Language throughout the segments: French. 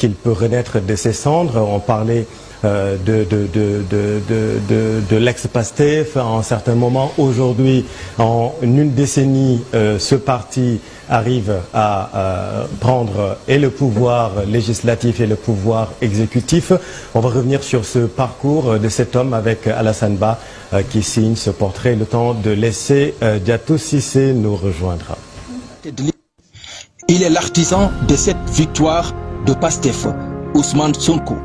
qu'il peut renaître de ses cendres. On parlait de l'ex-PASTEF à un certain moment. Aujourd'hui, en une décennie, ce parti arrive à prendre et le pouvoir législatif et le pouvoir exécutif. On va revenir sur ce parcours de cet homme avec Alassane Ba qui signe ce portrait. Le temps de laisser Diatou Cissé nous rejoindra. Il est l'artisan de cette victoire de PASTEF, Ousmane Sonko.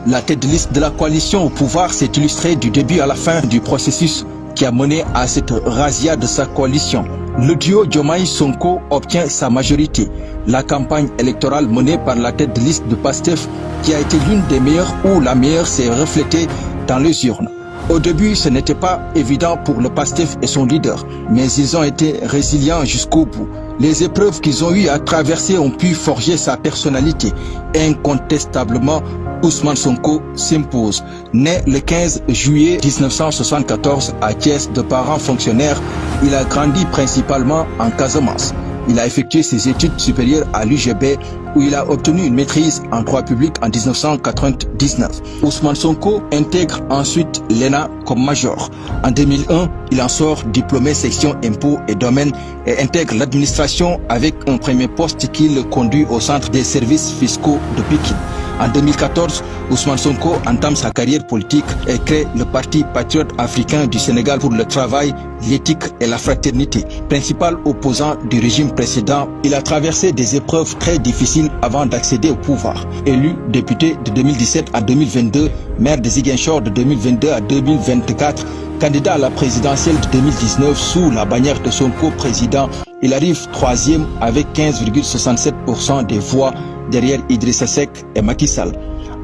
La tête de liste de la coalition au pouvoir s'est illustrée du début à la fin du processus qui a mené à cette razzia de sa coalition. Le duo Diomaye Sonko obtient sa majorité. La campagne électorale menée par la tête de liste de PASTEF, qui a été l'une des meilleures ou la meilleure, s'est reflétée dans les urnes. Au début, ce n'était pas évident pour le PASTEF et son leader, mais ils ont été résilients jusqu'au bout. Les épreuves qu'ils ont eu à traverser ont pu forger sa personnalité. Incontestablement, Ousmane Sonko s'impose. Né le 15 juillet 1974 à Thiès de parents fonctionnaires, il a grandi principalement en Casamance. Il a effectué ses études supérieures à l'UGB où il a obtenu une maîtrise en droit public en 1999. Ousmane Sonko intègre ensuite l'ENA comme major. En 2001, il en sort diplômé section impôts et domaines et intègre l'administration avec un premier poste qui le conduit au centre des services fiscaux de Pékin. En 2014, Ousmane Sonko entame sa carrière politique et crée le Parti patriote africain du Sénégal pour le travail, l'éthique et la fraternité. Principal opposant du régime précédent, il a traversé des épreuves très difficiles avant d'accéder au pouvoir. Élu député de 2017 à 2022, maire de Ziguinchor de 2022 à 2024, candidat à la présidentielle de 2019 sous la bannière de Sonko président, il arrive troisième avec 15,67% des voix derrière Idrissa Seck et Macky Sall.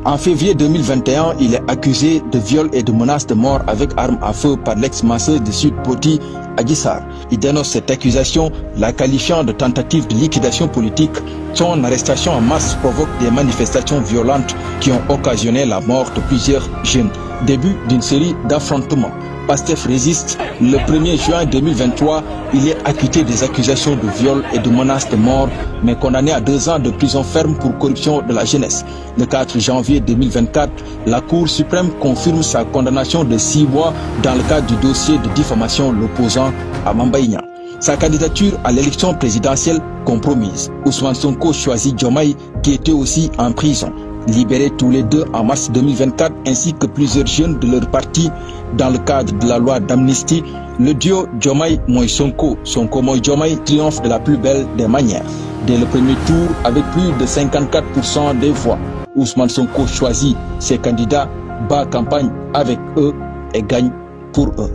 En février 2021, il est accusé de viol et de menaces de mort avec arme à feu par l'ex-masseuse de Sud Poti, Adji Sarr. Il dénonce cette accusation, la qualifiant de tentative de liquidation politique. Son arrestation en masse provoque des manifestations violentes qui ont occasionné la mort de plusieurs jeunes. Début d'une série d'affrontements. PASTEF résiste. Le 1er juin 2023, il est acquitté des accusations de viol et de menaces de mort, mais condamné à 2 ans de prison ferme pour corruption de la jeunesse. Le 4 janvier 2024, la Cour suprême confirme sa condamnation de 6 mois dans le cadre du dossier de diffamation l'opposant à Mamba Ignan. Sa candidature à l'élection présidentielle compromise. Ousmane Sonko choisit Diomaye, qui était aussi en prison. Libérés tous les deux en mars 2024, ainsi que plusieurs jeunes de leur parti dans le cadre de la loi d'amnistie, le duo Diomaye Moïse Sonko, Sonko Moïse Diomaye triomphe de la plus belle des manières. Dès le premier tour, avec plus de 54% des voix, Ousmane Sonko choisit ses candidats, bat campagne avec eux et gagne pour eux.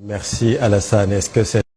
Merci Alassane. Est-ce que c'est